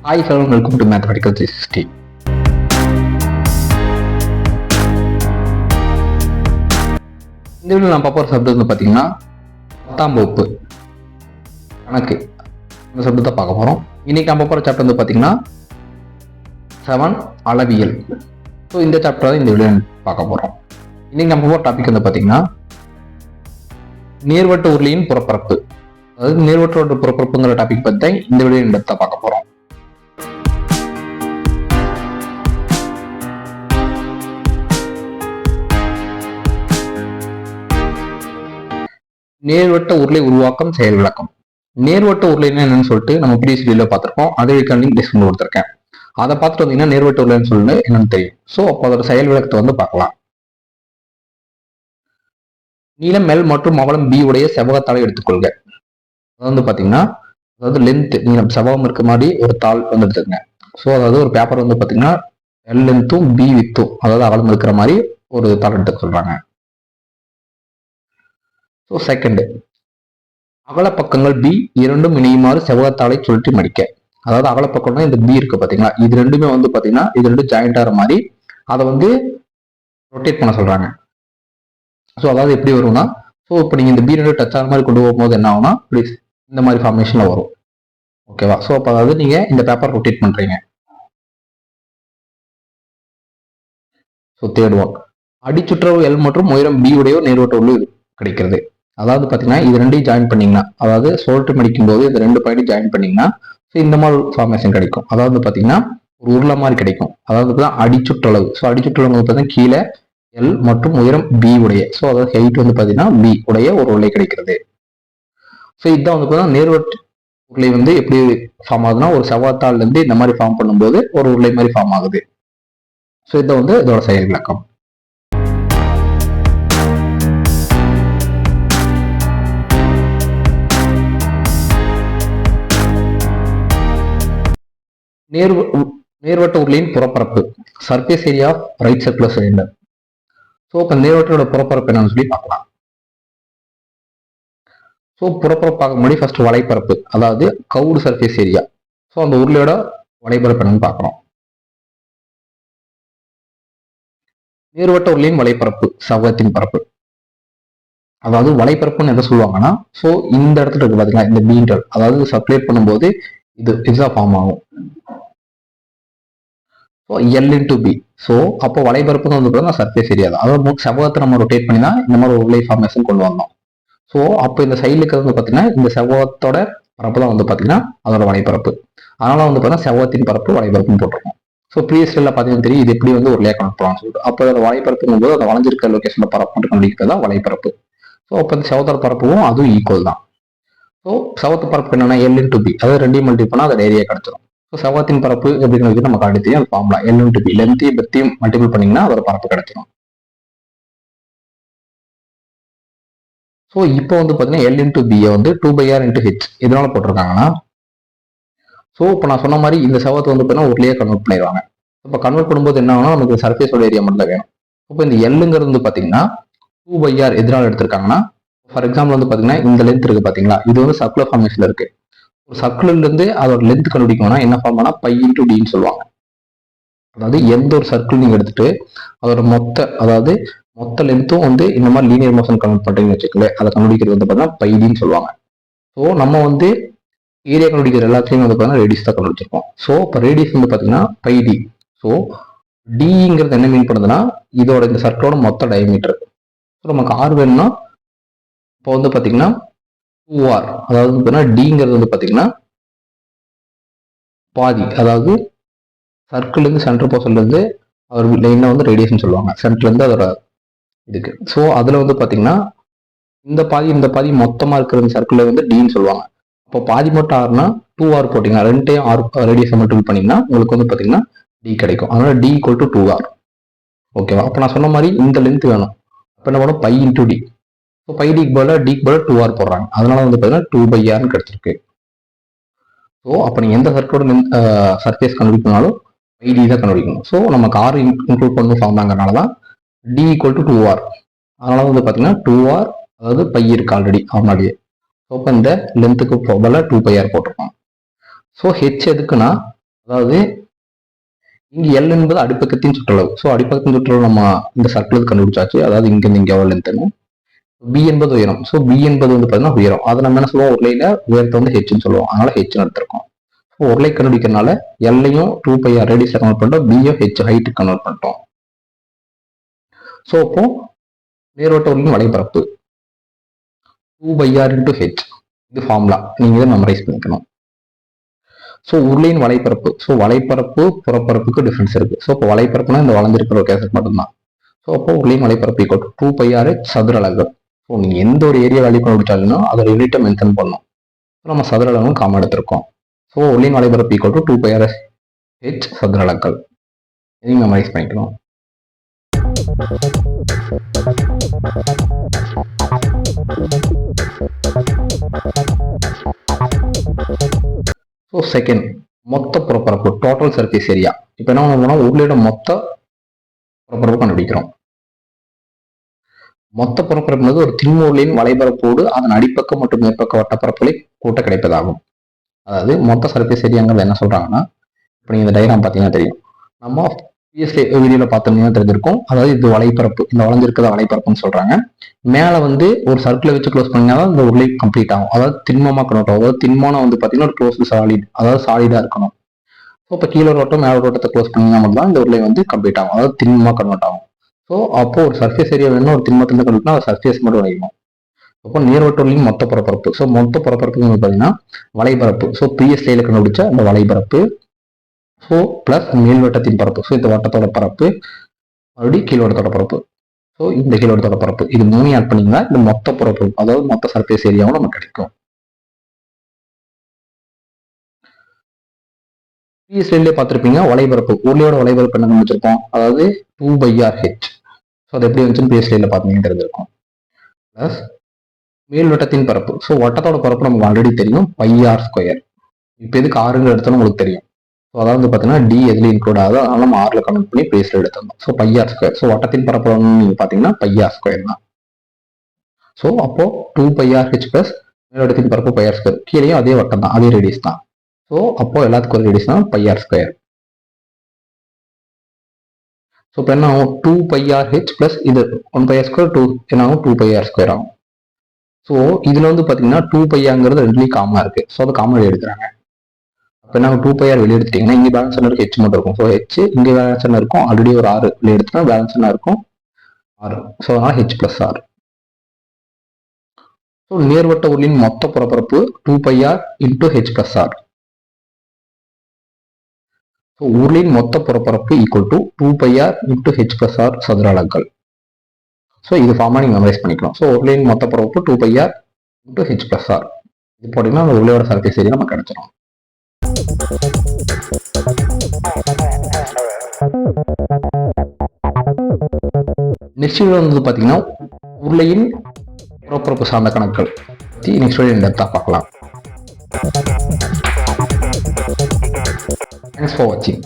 Hi fellow, welcome to Mathematical 360. இந்த வீடியோவில் நான் பார்ப்போம் சப்ஜெக்ட் வந்து பார்த்தீங்கன்னா 10ஆம் வகுப்பு கணக்கு இந்த சப்ஜெக்ட் தான் பார்க்க போகிறோம். இன்னைக்கு நம்ம போகிற சாப்டர் வந்து பார்த்தீங்கன்னா 7 அளவியல். ஸோ இந்த சாப்டர் தான் இந்த வீடியோ பார்க்க போகிறோம். இன்னைக்கு நம்ம போகிற டாபிக் வந்து பார்த்தீங்கன்னா நேர்வட்ட உருளையின் புறப்பரப்பு. அதாவது நேர்வட்ட புறப்பரப்புங்கிற டாபிக் பற்றி தான் இந்த வீடியோ இந்த இடத்த பார்க்க போகிறோம். நேர்வட்ட உருளை உருவாக்கம் செயல் விளக்கம். நேர்வட்ட உருளைன்னா என்னன்னு சொல்லிட்டு நம்ம ப்ரீவியஸ் வீடியோல பார்த்திருக்கோம். அதே லிங்க் டிஸ்கிரிப்ஷன்ல கொடுத்திருக்கேன். அதை பார்த்துட்டு வந்தீங்கன்னா நேர்வட்ட உருளைன்னு சொல்லிட்டு என்னன்னு தெரியும். ஸோ அப்போ அதோட செயல் விளக்கத்தை வந்து பார்க்கலாம். நீளம் L மற்றும் அகலம் B உடைய செவ்வகத்தாளை எடுத்துக்கொள்க. அது வந்து பாத்தீங்கன்னா அதாவது லென்த் நீளம் செவ்வகம் இருக்க மாதிரி ஒரு தாள் வந்து எடுத்துக்கங்க. ஸோ அதாவது ஒரு பேப்பர் வந்து பாத்தீங்கன்னா L லென்த்தும் B வித்தும் அதாவது அகலம் இருக்கிற மாதிரி ஒரு தாள் எடுத்துக்க சொல்றாங்க. ஸோ செகண்ட், அகல பக்கங்கள் B இரண்டும் இணையுமாறு செவ்வகத்தாளை சுழற்றி மடிக்க. அதாவது அகல பக்கம்னா இந்த B இருக்கு பாத்தீங்களா, இது ரெண்டுமே வந்து பாத்தீங்கன்னா இது ரெண்டும் ஜாயிண்ட் ஆகிற மாதிரி அதை வந்து ரொட்டேட் பண்ண சொல்றாங்க. ஸோ அதாவது எப்படி வரும்னா, ஸோ இப்போ நீங்க இந்த B ரெண்டு டச் ஆகிற மாதிரி கொண்டு போகும்போது என்ன ஆகும்னா ப்ளீஸ் இந்த மாதிரி ஃபார்மேஷன்ல வரும். ஓகேவா? ஸோ அப்போ அதாவது நீங்க இந்த பேப்பர் ரொட்டேட் பண்றீங்க. ஸோ தேர்ட் ஒன், அடிச்சுற்றவு L மற்றும் உயரம் B உடைய நேர்வட்ட உருளை கிடைக்கிறது. அதாவது பாத்தீங்கன்னா இது ரெண்டையும் ஜாயின் பண்ணீங்கன்னா, அதாவது சுழற்று மடிக்கும் போது இந்த ரெண்டு பாயிண்ட் ஜாயின் பண்ணீங்கன்னா இந்த மாதிரி ஃபார்மேஷன் கிடைக்கும். அதாவது பாத்தீங்கன்னா ஒரு உருளை மாதிரி கிடைக்கும். அதாவது அடிச்சுற்றளவு. ஸோ அடிச்சுற்றளவு பார்த்தீங்கன்னா கீழே L மற்றும் உயரம் B உடைய, ஸோ அதாவது ஹைட் வந்து பாத்தீங்கன்னா B உடைய ஒரு உருளை கிடைக்கிறது. ஸோ இதுதான் வந்து பாத்தீங்கன்னா நேர்வட்ட உருளை வந்து எப்படி ஃபார்ம் ஆகுதுன்னா, ஒரு செவ்வகத்தாள்ல இருந்து இந்த மாதிரி ஃபார்ம் பண்ணும்போது ஒரு உருளை மாதிரி ஃபார்ம் ஆகுது. ஸோ இதை வந்து இதோட செயல் விளக்கம். நேர்வட்ட உருளையின் புறப்பரப்பு, surface area of right circular cylinder. So இப்போ நேர்வட்டோட புறப்பரப்பு என்னன்னு சொல்லி பார்க்கலாம். ஸோ புறப்பரப்பு பார்க்க முன்னாடி ஃபர்ஸ்ட் வலைப்பரப்பு, அதாவது கவுடு சர்ஃபேஸ் ஏரியா. ஸோ அந்த உருளையோட வலைப்பரப்பு என்னன்னு பார்க்குறோம். நேர்வட்ட உருளையின் வலைப்பரப்பு செவ்வகத்தின் பரப்பு. அதாவது வலைப்பரப்புன்னு எதை சொல்லுவாங்கன்னா, ஸோ இந்த இடத்துல இருக்கு பார்த்தீங்களா இந்த மீண்டல், அதாவது சர்க்குலேட் பண்ணும்போது இதுதான் ஃபார்ம் ஆகும். So L into B. So அப்போ வலைபரப்புன்னு வந்து சர்ஃபேஸ் ஏரியா தான். அதாவது செவ்வகத்தை நம்ம ரொட்டேட் பண்ணி தான் இந்த மாதிரி ஒரு உருளை ஃபார்மேஷன் கொண்டு வந்தோம். ஸோ அப்போ இந்த சைடுக்கு வந்து பார்த்தீங்கன்னா இந்த செவ்வகத்தோட பரப்பு தான் வந்து பார்த்தீங்கன்னா அதோட வலைப்பரப்பு. அதனால வந்து பார்த்தீங்கன்னா செவ்வகத்தின் பரப்பு வலைப்பரப்புன்னு போட்டிருக்கோம். ஸோ ப்ரீவியஸ் பார்த்தீங்கன்னா தெரியும் இது எப்படி வந்து ஒரு லேக் கனெக்ட் பண்ணலாம்னு சொல்லிட்டு. அப்போ அந்த வலைப்பரப்புங்கும் போது அந்த வளைஞ்சிருக்க லொகேஷன்ல பரப்பு மட்டும் கண்டுபிடிக்கிறது தான் வலைப்பரப்பு. ஸோ அப்போ இந்த செவ்வத்தோட பரப்பும் அதுவும் ஈக்குவல் தான். ஸோ செவ்வத்து பரப்பு என்னன்னா L into B, அதாவது ரெண்டையும் மல்டிபிள் பண்ணால் அதோட ஏரியா கிடைச்சிடும். ஸோ செவ்வகத்தின் பரப்பு எப்படின்னு நமக்கு அடுத்து அந்த ஃபார்முலா L into B, லென்த்தையும் பெத்தையும் மல்டிபிள் பண்ணீங்கன்னா அதோட பரப்பு கிடைச்சிடும். ஸோ இப்போ வந்து பார்த்தீங்கன்னா L into B வந்து 2/r into H இதனால போட்டிருக்காங்கன்னா, ஸோ இப்போ நான் சொன்ன மாதிரி இந்த செவ்வத்தை வந்து பார்த்தீங்கன்னா ஒருலேயே கன்வெர்ட் பண்ணிடுவாங்க. இப்போ கன்வெர்ட் பண்ணும்போது என்ன ஆகும்னா நமக்கு சர்ஃபேஸோட ஏரியா மட்டும் தான் வேணும். இப்போ இந்த Lங்கிறது வந்து பார்த்தீங்கன்னா 2/r எதனால எடுத்திருக்காங்கன்னா, ஃபார் எக்ஸாம்பிள் வந்து பார்த்தீங்கன்னா இந்த லென்த் இருக்கு பார்த்தீங்களா, இது வந்து சர்க்குலர் ஃபார்மேஷன்ல இருக்கு. ஒரு சர்க்கிள்ல இருந்து அதோட லென்த் கண்டுபிடிக்கணும்னா என்ன ஃபார்ம்னா π into dன்னு சொல்லுவாங்க. அதாவது எந்த ஒரு சர்க்கிள் நீங்க எடுத்துட்டு அதோட மொத்த லென்த்தும் வந்து இந்த மாதிரி லீனியர் மோஷன் கன்வெர்ட் பண்றீங்கன்னு வச்சுக்கோங்களேன், அதை கண்டுபிடிக்கிறது வந்து பார்த்தீங்கன்னா πdன்னு சொல்லுவாங்க. ஸோ நம்ம வந்து ஏரியா கண்டுபிடிக்கிற எல்லாத்தையும் வந்து பார்த்தீங்கன்னா ரேடியஸ் தான் கண்டுபிடிச்சிருக்கோம். ஸோ இப்போ ரேடியஸ் வந்து பார்த்தீங்கன்னா πd. ஸோ டிங்கிறது என்ன மீன் பண்ணுதுன்னா இதோட இந்த சர்க்கிளோட மொத்த டயமீட்டர். ஸோ நமக்கு ஆர் வேணும்னா இப்போ வந்து பார்த்தீங்கன்னா 2r, அதாவது டிங்கிறது வந்து பார்த்தீங்கன்னா பாதி, அதாவது சர்க்கிள் இருந்து சென்டர் போர்ஷன்ல இருந்து அவர் லைனை வந்து ரேடியேஷன் சொல்லுவாங்க, சென்டர்ல இருந்து அதோட இதுக்கு. ஸோ அதுல வந்து பார்த்தீங்கன்னா இந்த பாதி மொத்தமா இருக்கிற சர்க்கிள் வந்து டின்னு சொல்லுவாங்க. அப்போ பாதி மட்டும் ஆறுனா 2r போட்டீங்கன்னா ரெண்டையும் ஆர் ரேடியேஷன் மல்டிபிள் பண்ணீங்கன்னா உங்களுக்கு வந்து பார்த்தீங்கன்னா டி கிடைக்கும். அதனால டி ஈக்குவல் டு 2r. ஓகேவா? அப்போ நான் சொன்ன மாதிரி இந்த லென்த் வேணும். அப்போ என்ன பண்ணும் π into d. ஸோ πdக்கு பதிலாக டிக்கு பதிலாக 2r போடுறாங்க. அதனால வந்து பார்த்தீங்கன்னா 2/rன்னு கிடைச்சிருக்கு. ஸோ அப்போ நீங்கள் எந்த சர்க்கிளோட சர்ஃபேஸ் கண்டுபிடிக்கணும்னாலும் πd தான் கண்டுபிடிக்கணும். ஸோ நமக்கு r இன்க்ளூட் பண்ணணும் ஃபார்ம்லாங்கிறனால தான் d ஈக்குவல் டு 2r. அதனால வந்து பார்த்தீங்கன்னா 2r, அதாவது π இருக்கு ஆல்ரெடி அவனாலேயே. ஸோ இப்போ இந்த லென்த்துக்கு பதிலாக 2/r போட்டிருக்கோம். ஸோ ஹெச் எதுக்குன்னா அதாவது இங்க எல் என்பது அடிப்பக்கத்தின் சுற்றளவு. ஸோ அடிப்பக்கத்தின் சுற்றளவு நம்ம இந்த சர்க்கிளுக்கு கண்டுபிடிச்சாச்சு. அதாவது இங்கிருந்து இங்க எவ்வளவு லென்த்னு. பி என்பது உயரம். ஸோ பி என்பது வந்து பார்த்தீங்கன்னா உயரம். அதை நம்ம என்ன சொல்லுவோம், உருளையில உயரத்தை வந்து ஹெச்னு சொல்லுவோம். அதனால ஹெச்னு எடுத்திருக்கோம். உருளை கண்டுபிடிக்கிறதுனால எல்லையும் 2πr ரேடியஸை கன்வெர்ட் பண்ணிட்டோம், பியும் ஹெச் ஹைட் கன்வெர்ட் பண்ணிட்டோம். ஸோ அப்போ நேர்வட்ட உருளையின் வலைப்பரப்பு 2πr × h, இது ஃபார்முலா. நீங்க இதை மெமரைஸ் பண்ணிக்கணும். ஸோ உருளையின் வலைப்பரப்பு, ஸோ வலைப்பரப்பு புறப்பரப்புக்கு டிஃபரன்ஸ் இருக்கு. ஸோ இப்போ வலைப்பரப்புனா இந்த வளைஞ்சிருக்கிற ஒரு கேசட் மட்டும்தான். ஸோ அப்போ உருளையின் வலைப்பரப்பு ஈக்குவல் டு 2πr சதுர அலகு. ஸோ நீங்க எந்த ஒரு ஏரியா வேல்யூ கண்டுபிடிச்சாலும் அதோட யூனிட்டை மென்ஷன் பண்ணணும். நம்ம சதுர அலகும் காமன் எடுத்திருக்கோம். ஸோ உருளையின் வலைப்பரப்பு ஈக்குவல் டு 2πr h சதுர அலகுகள். இதையும் மெமரைஸ் பண்ணிக்கணும். ஸோ செகண்ட், மொத்த புறப்பரப்பு, டோட்டல் சர்ஃபேஸ் ஏரியா. இப்போ என்ன பண்ணணும், உருளையோட மொத்த புறப்பரப்பு கண்டுபிடிக்கிறோம். மொத்த புறப்பரப்பு ஒரு திண்ம உருளையின் வலைபரப்போடு அதன் அடிப்பக்கம் மற்றும் மேற்பக்க வட்டப்பரப்புகளை கூட்ட கிடைப்பதாகும். அதாவது மொத்த சர்ஃபேஸ் ஏரியாங்கிறது என்ன சொல்றாங்கன்னா, இப்போ நீங்க இந்த டயக்ராம் பார்த்தீங்கன்னா தெரியும். நம்ம வீடியோல பார்த்தோம்னா தெரிஞ்சிருக்கும். அதாவது இது வலைப்பரப்பு, இந்த வளைஞ்சிருக்கிறத வலைப்பரப்புன்னு சொல்றாங்க. மேல வந்து ஒரு சர்க்கிளை வச்சு க்ளோஸ் பண்ணாதான் இந்த உருளை கம்ப்ளீட் ஆகும். அதாவது திண்மமா கன்வெர்ட் ஆகும். அதாவது திண்மம் வந்து பாத்தீங்கன்னா ஒரு க்ளோஸ் சாலிட், அதாவது சாலிடா இருக்கணும். ஸோ இப்போ கீழே ஒரு வட்டம் மேல ஒரு வட்டத்தை க்ளோஸ் பண்ணீங்கன்னா மட்டும் தான் இந்த உருளை வந்து கம்ப்ளீட் ஆகும், அதாவது திண்மமா கன்வெர்ட் ஆகும். ஸோ அப்போ ஒரு சர்ஃபேஸ் ஏரியா வேணும், ஒரு திண்மத்துல கன்வெர்ட்னா அது சர்ஃபேஸ் மட்டும் வைக்கணும். அப்போ நேர்வட்டொலியின் மொத்த புறப்பரப்பு, ஸோ மொத்த புறப்பரப்பு வந்து பாத்தீங்கன்னா வலைபரப்பு. ஸோ பிஎஸ்ல கண்டுபிடிச்ச அந்த வலைபரப்பு. ஸோ பிளஸ் மேல்வட்டத்தின் பரப்பு, ஸோ இந்த வட்டத்தோட பரப்பு மறுபடியும் கீழ்வட்டத்தோட பரப்பு. ஸோ இந்த கீழ்வட்டத்தோட பரப்பு, இது மூணு ஆட் பண்ணீங்கன்னா இந்த மொத்த பரப்பு, அதாவது மொத்த சர்ஃபேஸ் ஏரியாவும் நமக்கு கிடைக்கும். பிஎஸ்ல பார்த்துருப்பீங்க வலைபரப்பு, உருளையோட வலைபரப்பு என்ன கண்டுபிடிச்சிருக்கோம், அதாவது 2πr/h. ஸோ அது எப்படி வந்துச்சுன்னு பிஎஸ்ல பார்த்தீங்கன்னு தெரிஞ்சிருக்கும். பிளஸ் மேல்வட்டத்தின் பரப்பு, ஸோ வட்டத்தோட பரப்பு நமக்கு ஆல்ரெடி தெரியும், πr². இப்போ எதுக்கு ஆறுங்கிற எடுத்தாலும் உங்களுக்கு தெரியும். ஸோ அதாவது பார்த்தீங்கன்னா டி எதுல இன்க்ளூட் ஆகுது, அதனால நம்ம ஆர்ல கன்வெர்ட் பண்ணி பிளேஸ்ல எடுத்துருந்தோம். So πr². ஸோ வட்டத்தின் பரப்பளவு நீங்க பார்த்தீங்கன்னா πr² தான். ஸோ அப்போ 2πr/h பிளஸ் மேல்வட்டத்தின் பரப்பு πr². கீழேயும் அதே வட்டம் தான், அதே ரேடியஸ் தான். ஸோ அப்போ எல்லாத்துக்கும் ஒரு ரேடியஸ் தான் πr². ஸோ இப்போ என்ன ஆகும், 2πr/h பிளஸ் இது 1πr² 2 என்ன ஆகும், 2πr² ஆகும். ஸோ இதுல வந்து பார்த்தீங்கன்னா 2πங்கிறது ரெண்டுலேயும் காமனா இருக்கு. ஸோ அது காமன் எடுக்கிறாங்க. இப்போ நாங்கள் 2πr வெளியே எடுத்துட்டீங்கன்னா இங்கே பேலன்ஸ் என்ன இருக்கு, ஹெச் மட்டும் இருக்கும். ஸோ ஹெச் இங்கே பேலன்ஸ் என்ன இருக்கும், ஆல்ரெடி ஒரு 6 வெளியே எடுத்துனா பேலன்ஸ் என்ன இருக்கும், 6. ஸோ அதனால ஹெச் பிளஸ் 6. ஸோ நேர்வட்ட உருளின் மொத்த புறப்பரப்பு 2πr × h plus r. So உருளின் மொத்த புறப்பரப்பு equal to 2πr × h plus r சதுர அலகுகள். ஸோ இது ஃபார்மா நீங்க மெமரைஸ் பண்ணிக்கலாம். ஸோ உருளின் மொத்த புறப்பரப்பு 2πr × h பிளஸ் r. இது போட்டீங்கன்னா அந்த உருளையோட சர்ஃபேஸ் ஏரியா நமக்கு கிடைச்சிடும். நெக்ஸ்ட் வீடியோ வந்து பாத்தீங்கன்னா உருளையின் புறப்பரப்பு சார்ந்த கணக்குகள் நெக்ஸ்ட் வீடியோ டெப்தா பார்க்கலாம். தேங்க்ஸ் ஃபார் வாட்சிங்.